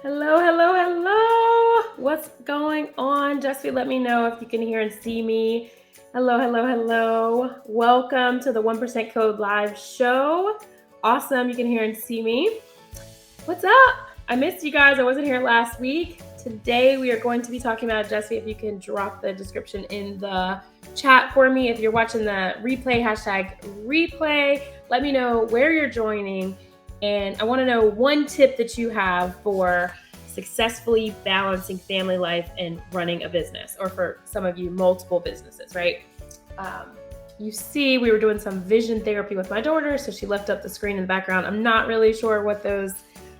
Hello, hello, hello. What's going on? Jesse, let me know if you can hear and see me. Hello, hello, hello. Welcome to the 1% Code Live show. Awesome. You can hear and see me. What's up? I missed you guys. I wasn't here last week. Today we are going to be talking about, Jesse, if you can drop the description in the chat for me. If you're watching the replay, #replay, let me know where you're joining. And I want to know one tip that you have for successfully balancing family life and running a business, or for some of you, multiple businesses, right? You see, we were doing some vision therapy with my daughter, so she left up the screen in the background. I'm not really sure what those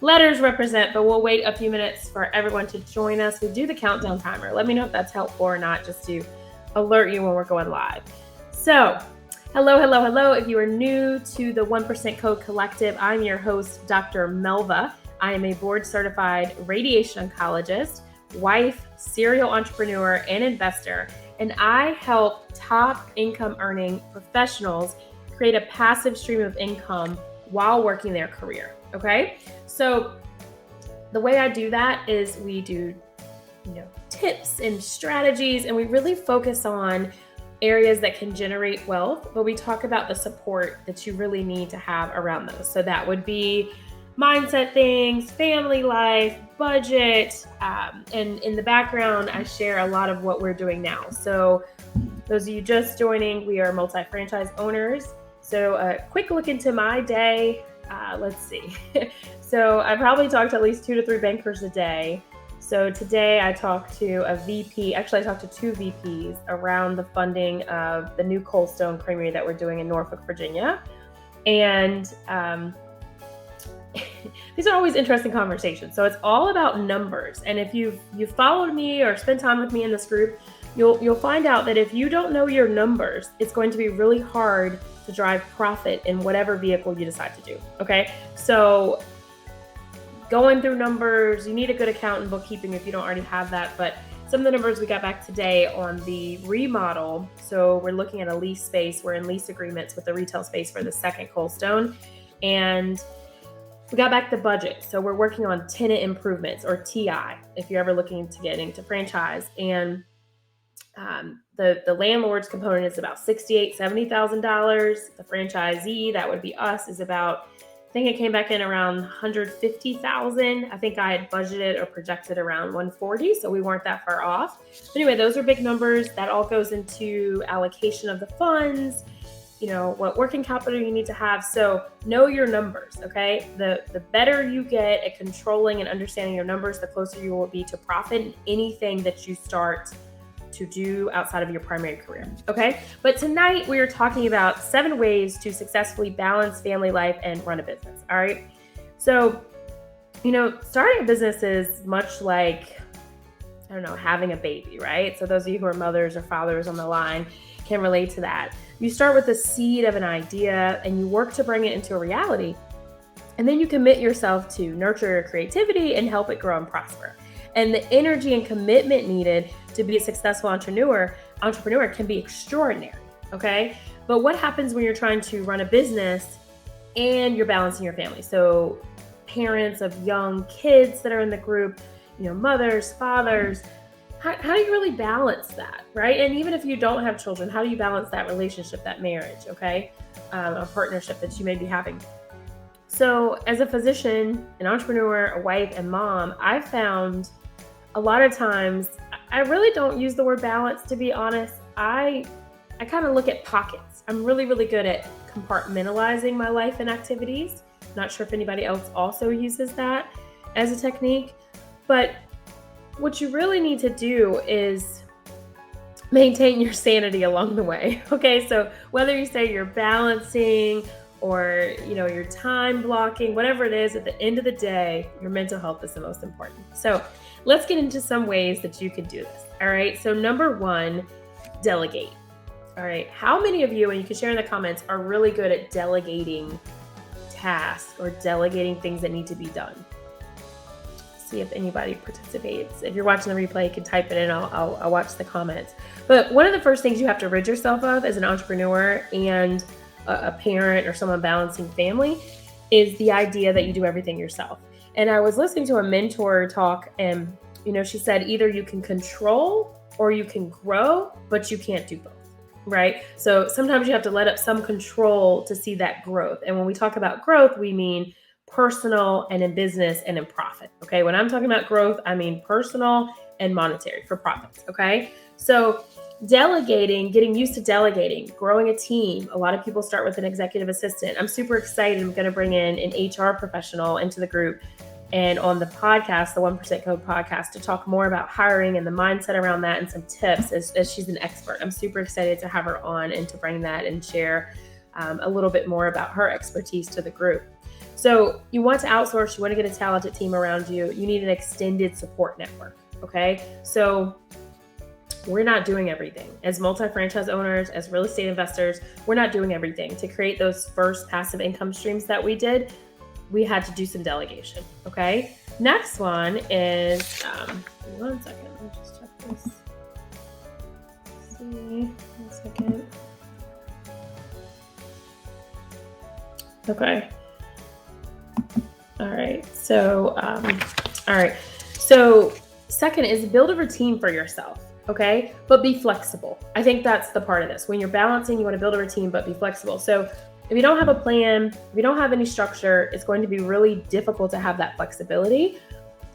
letters represent, but we'll wait a few minutes for everyone to join us. We do the countdown timer. Let me know if that's helpful or not, just to alert you when we're going live. So, hello, hello, hello. If you are new to the 1% Code Collective, I'm your host, Dr. Melva. I am a board-certified radiation oncologist, wife, serial entrepreneur, and investor, and I help top income earning professionals create a passive stream of income while working their career, okay? So the way I do that is we do, tips and strategies, and we really focus on areas that can generate wealth, but we talk about the support that you really need to have around those. So that would be mindset things, family life, budget, and in the background, I share a lot of what we're doing now. So those of you just joining, we are multi-franchise owners. So a quick look into my day. Let's see. So I probably talk to at least 2 to 3 bankers a day. So today I talked to a VP, actually I talked to 2 VPs around the funding of the new Cold Stone Creamery that we're doing in Norfolk, Virginia. And these are always interesting conversations. So it's all about numbers. And if you've followed me or spent time with me in this group, you'll find out that if you don't know your numbers, it's going to be really hard to drive profit in whatever vehicle you decide to do. Okay. So going through numbers, you need a good accountant, bookkeeping if you don't already have that. But some of the numbers we got back today on the remodel. So we're looking at a lease space. We're in lease agreements with the retail space for the second Cold Stone. And we got back the budget. So we're working on tenant improvements, or TI, if you're ever looking to get into franchise. And the landlord's component is about $68,000, $70,000. The franchisee, that would be us, is about, I think it came back in around $150,000. I think I had budgeted or projected around $140,000, so we weren't that far off. But anyway, those are big numbers. That all goes into allocation of the funds, what working capital you need to have. So know your numbers, okay? The better you get at controlling and understanding your numbers, the closer you will be to profit in anything that you start to do outside of your primary career, okay? But tonight we are talking about 7 ways to successfully balance family life and run a business, all right? So, starting a business is much like, having a baby, right? So those of you who are mothers or fathers on the line can relate to that. You start with the seed of an idea and you work to bring it into a reality. And then you commit yourself to nurture your creativity and help it grow and prosper. And the energy and commitment needed to be a successful entrepreneur can be extraordinary, okay? But what happens when you're trying to run a business and you're balancing your family? So parents of young kids that are in the group, mothers, fathers, how do you really balance that, right? And even if you don't have children, how do you balance that relationship, that marriage, okay? A partnership that you may be having. So as a physician, an entrepreneur, a wife, and mom, I found a lot of times I really don't use the word balance, to be honest. I kind of look at pockets. I'm really, really good at compartmentalizing my life and activities. Not sure if anybody else also uses that as a technique, but what you really need to do is maintain your sanity along the way. Okay, so whether you say you're balancing or you're time blocking, whatever it is, at the end of the day, your mental health is the most important. So let's get into some ways that you can do this. All right, so number 1, delegate. All right, how many of you, and you can share in the comments, are really good at delegating tasks or delegating things that need to be done? See if anybody participates. If you're watching the replay, you can type it in. I'll watch the comments. But one of the first things you have to rid yourself of as an entrepreneur and a parent or someone balancing family is the idea that you do everything yourself. And I was listening to a mentor talk, and she said either you can control or you can grow, but you can't do both, right? So sometimes you have to let up some control to see that growth. And when we talk about growth, we mean personal and in business and in profit. Okay. When I'm talking about growth, I mean personal and monetary for profits. Okay. So delegating, getting used to delegating, growing a team. A lot of people start with an executive assistant. I'm super excited. I'm going to bring in an HR professional into the group and on the podcast, the 1% Code podcast, to talk more about hiring and the mindset around that and some tips as she's an expert. I'm super excited to have her on and to bring that and share a little bit more about her expertise to the group. So you want to outsource, you want to get a talented team around you. You need an extended support network. Okay. So we're not doing everything. As multi-franchise owners, as real estate investors, we're not doing everything. To create those first passive income streams that we did, we had to do some delegation. Okay. Next one is, one second. Let me just check this. Let's see. 1 second. Okay. All right. So, So second is build a routine for yourself. Okay. But be flexible. I think that's the part of this. When you're balancing, you want to build a routine, but be flexible. So if you don't have a plan, if you don't have any structure, it's going to be really difficult to have that flexibility.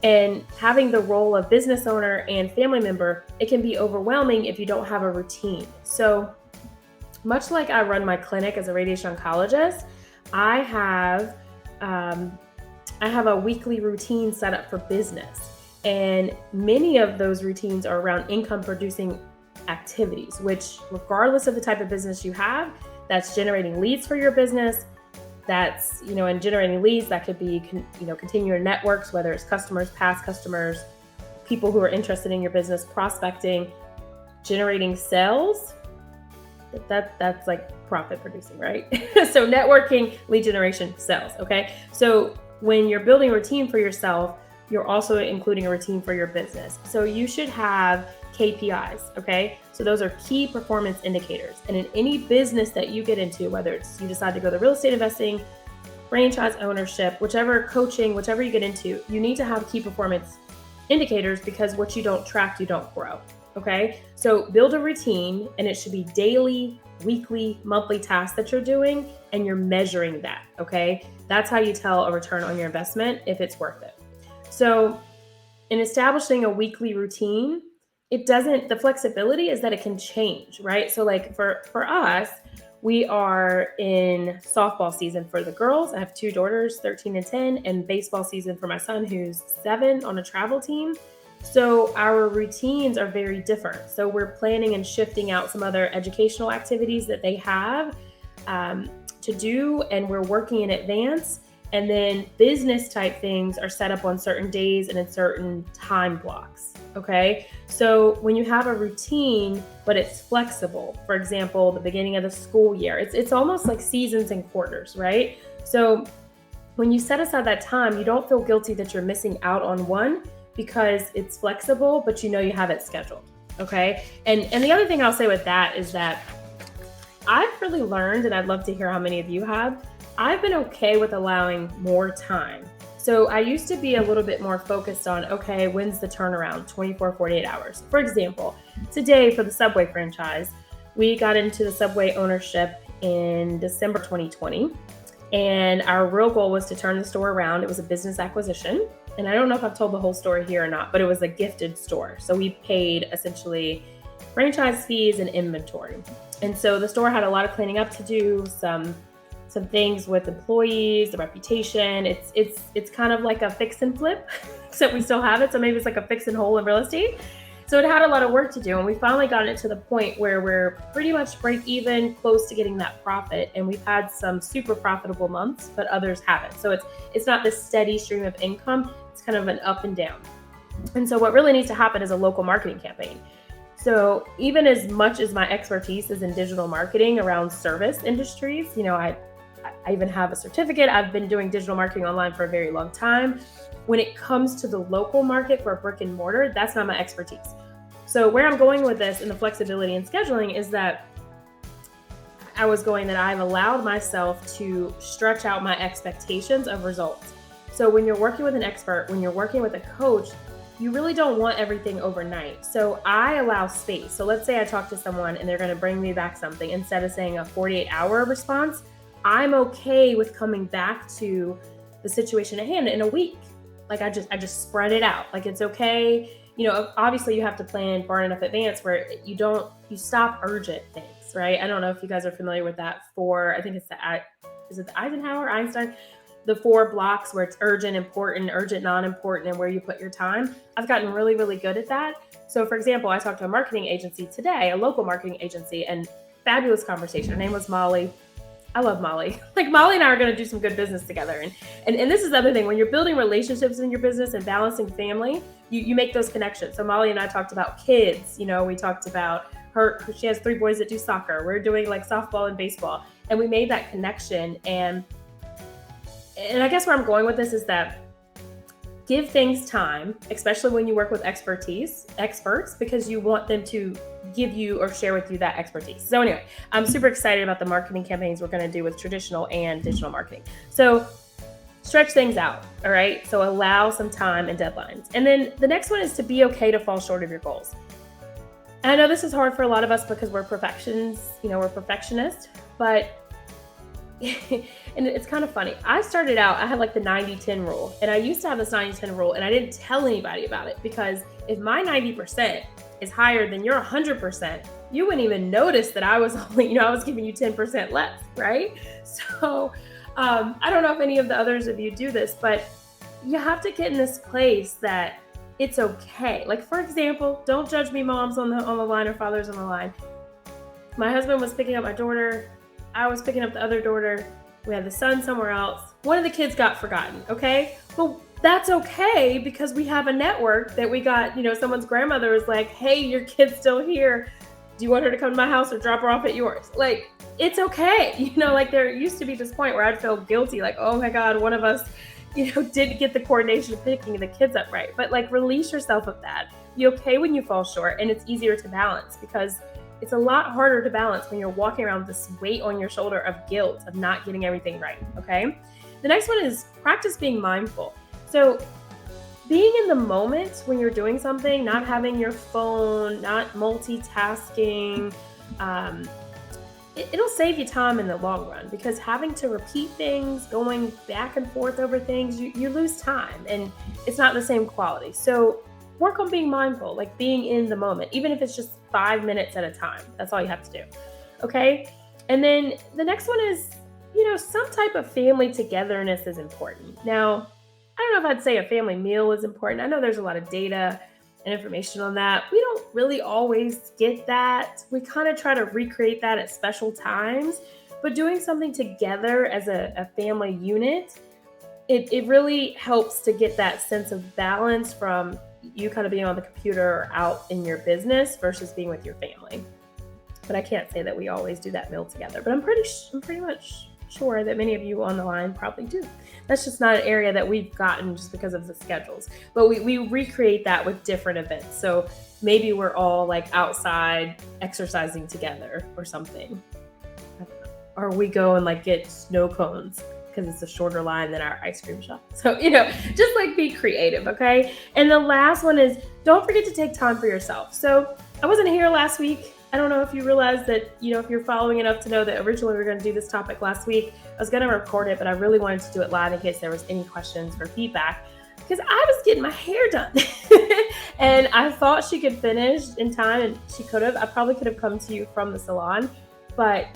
And having the role of business owner and family member, it can be overwhelming if you don't have a routine. So much like I run my clinic as a radiation oncologist, I have a weekly routine set up for business. And many of those routines are around income producing activities, which regardless of the type of business you have, that's generating leads for your business. That's, and generating leads, that could be, continuing networks, whether it's customers, past customers, people who are interested in your business, prospecting, generating sales. That's like profit producing, right? So networking, lead generation, sales. Okay. So when you're building a routine for yourself, you're also including a routine for your business. So you should have KPIs, okay? So those are key performance indicators. And in any business that you get into, whether it's you decide to go the real estate investing, franchise ownership, whichever coaching, whichever you get into, you need to have key performance indicators, because what you don't track, you don't grow, okay? So build a routine, and it should be daily, weekly, monthly tasks that you're doing, and you're measuring that, okay? That's how you tell a return on your investment if it's worth it. So in establishing a weekly routine, the flexibility is that it can change, right? So like for us, we are in softball season for the girls. I have 2 daughters, 13 and 10, and baseball season for my son, who's 7, on a travel team. So our routines are very different. So we're planning and shifting out some other educational activities that they have to do, and we're working in advance. And then business type things are set up on certain days and in certain time blocks. Okay. So when you have a routine, but it's flexible, for example, the beginning of the school year, it's almost like seasons and quarters, right? So when you set aside that time, you don't feel guilty that you're missing out on one, because it's flexible, but you have it scheduled. Okay. And the other thing I'll say with that is that I've really learned, and I'd love to hear how many of you have, I've been okay with allowing more time. So I used to be a little bit more focused on, okay, when's the turnaround? 24, 48 hours. For example, today for the Subway franchise, we got into the Subway ownership in December 2020. And our real goal was to turn the store around. It was a business acquisition. And I don't know if I've told the whole story here or not, but it was a gifted store. So we paid essentially franchise fees and inventory. And so the store had a lot of cleaning up to do, some things with employees, the reputation. It's kind of like a fix and flip, except we still have it. So maybe it's like a fix and hole in real estate. So it had a lot of work to do. And we finally got it to the point where we're pretty much break even, close to getting that profit. And we've had some super profitable months, but others haven't. So it's not this steady stream of income. It's kind of an up and down. And so what really needs to happen is a local marketing campaign. So even as much as my expertise is in digital marketing around service industries, I even have a certificate. I've been doing digital marketing online for a very long time. When it comes to the local market for a brick and mortar, that's not my expertise. So where I'm going with this and the flexibility and scheduling is that I've allowed myself to stretch out my expectations of results. So when you're working with an expert, when you're working with a coach, you really don't want everything overnight. So I allow space. So let's say I talk to someone and they're going to bring me back something. Instead of saying a 48-hour response, I'm okay with coming back to the situation at hand in a week. Like I just spread it out. Like it's okay. Obviously you have to plan far enough advance where you stop urgent things, right? I don't know if you guys are familiar with that I think it's is it the Einstein? The 4 blocks where it's urgent, important, urgent, non-important, and where you put your time. I've gotten really, really good at that. So for example, I talked to a marketing agency today, a local marketing agency, and fabulous conversation. Her name was Molly. I love Molly. Like Molly and I are going to do some good business together. And this is the other thing, when you're building relationships in your business and balancing family, you make those connections. So Molly and I talked about kids. We talked about she has 3 boys that do soccer. We're doing like softball and baseball. And we made that connection. And I guess where I'm going with this is that give things time, especially when you work with experts, because you want them to give you or share with you that expertise. So anyway, I'm super excited about the marketing campaigns we're going to do with traditional and digital marketing. So stretch things out. All right. So allow some time and deadlines. And then the next one is to be okay to fall short of your goals. And I know this is hard for a lot of us because we're perfectionists, but and it's kind of funny. I started out, I had like the 90-10 rule, and I used to have this 90-10 rule, and I didn't tell anybody about it because if my 90% is higher than your 100%, you wouldn't even notice that I was only, I was giving you 10% less, right? So I don't know if any of the others of you do this, but you have to get in this place that it's okay. Like for example, don't judge me, moms on the line or fathers on the line. My husband was picking up my daughter. I was picking up the other daughter. We had the son somewhere else. One of the kids got forgotten, okay? Well, that's okay because we have a network that we got, someone's grandmother was like, hey, your kid's still here. Do you want her to come to my house or drop her off at yours? Like, it's okay. Like there used to be this point where I'd feel guilty, like, oh my God, one of us, didn't get the coordination of picking the kids up right. But like, release yourself of that. Be okay when you fall short, and it's easier to balance because it's a lot harder to balance when you're walking around with this weight on your shoulder of guilt of not getting everything right, okay? The next one is practice being mindful. So being in the moment when you're doing something, not having your phone, not multitasking, it'll save you time in the long run because having to repeat things, going back and forth over things, you lose time and it's not the same quality. So work on being mindful, like being in the moment, even if it's just 5 minutes at a time. That's all you have to do. Okay. And then the next one is, some type of family togetherness is important. Now, I don't know if I'd say a family meal is important. I know there's a lot of data and information on that. We don't really always get that. We kind of try to recreate that at special times, but doing something together as a family unit, it really helps to get that sense of balance from you kind of being on the computer or out in your business versus being with your family. But I can't say that we always do that meal together, but I'm pretty much sure that many of you on the line probably do. That's just not an area that we've gotten just because of the schedules, but we recreate that with different events. So maybe we're all like outside exercising together or something. I don't know. Or we go and like get snow cones because it's a shorter line than our ice cream shop. So, just like be creative, okay? And the last one is don't forget to take time for yourself. So I wasn't here last week. I don't know if you realize that, if you're following enough to know that originally we were going to do this topic last week. I was going to record it, but I really wanted to do it live in case there was any questions or feedback because I was getting my hair done. And I thought she could finish in time, and she could have. I probably could have come to you from the salon, but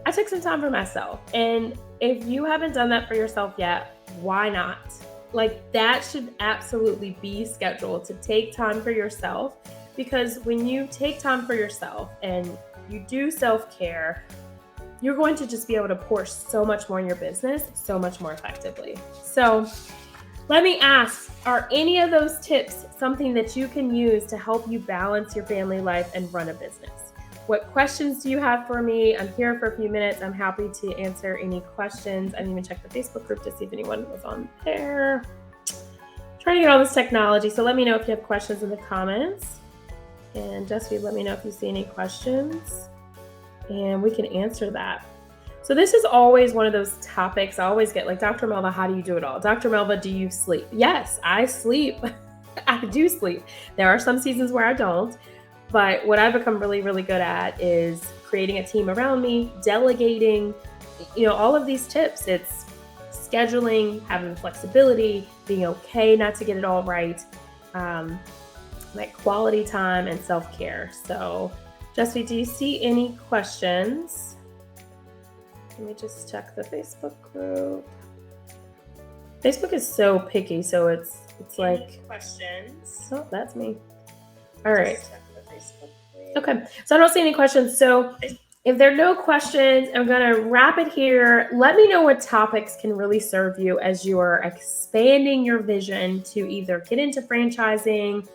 I took some time for myself. And if you haven't done that for yourself yet, why not? Like that should absolutely be scheduled, to take time for yourself, because when you take time for yourself and you do self-care, you're going to just be able to pour so much more in your business, so much more effectively. So let me ask, are any of those tips something that you can use to help you balance your family life and run a business? What questions do you have for me? I'm here for a few minutes. I'm happy to answer any questions. I didn't even check the Facebook group to see if anyone was on there. Trying to get all this technology. So let me know if you have questions in the comments. And Jesse, let me know if you see any questions and we can answer that. So this is always one of those topics I always get, like, Dr. Melva, how do you do it all? Dr. Melva, do you sleep? Yes, I sleep. I do sleep. There are some seasons where I don't, but what I've become really, really good at is creating a team around me, delegating, all of these tips. It's scheduling, having flexibility, being okay not to get it all right, like quality time and self-care. So, Jesse, do you see any questions? Let me just check the Facebook group. Facebook is so picky, so it's like questions. Oh, that's me. All right. Okay, so I don't see any questions. So if there are no questions, I'm going to wrap it here. Let me know what topics can really serve you as you are expanding your vision to either get into franchising,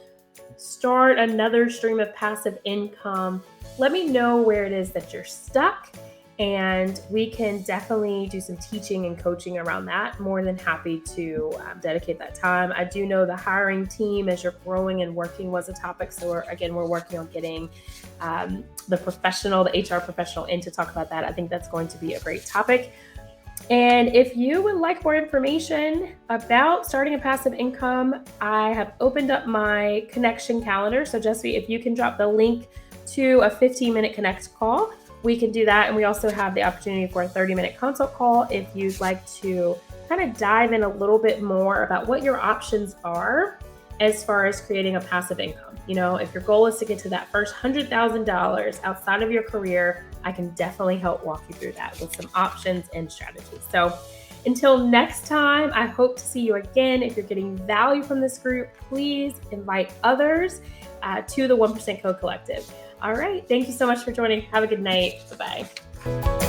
start another stream of passive income. Let me know where it is that you're stuck, and we can definitely do some teaching and coaching around that. More than happy to dedicate that time. I do know the hiring team as you're growing and working was a topic. So we're working on getting the HR professional in to talk about that. I think that's going to be a great topic. And if you would like more information about starting a passive income, I have opened up my connection calendar. So Jesse, if you can drop the link to a 15-minute connect call, we can do that. And we also have the opportunity for a 30-minute consult call if you'd like to kind of dive in a little bit more about what your options are as far as creating a passive income. If your goal is to get to that first $100,000 outside of your career, I can definitely help walk you through that with some options and strategies. So until next time, I hope to see you again. If you're getting value from this group, please invite others to the 1% Code Collective. All right. Thank you so much for joining. Have a good night. Bye-bye.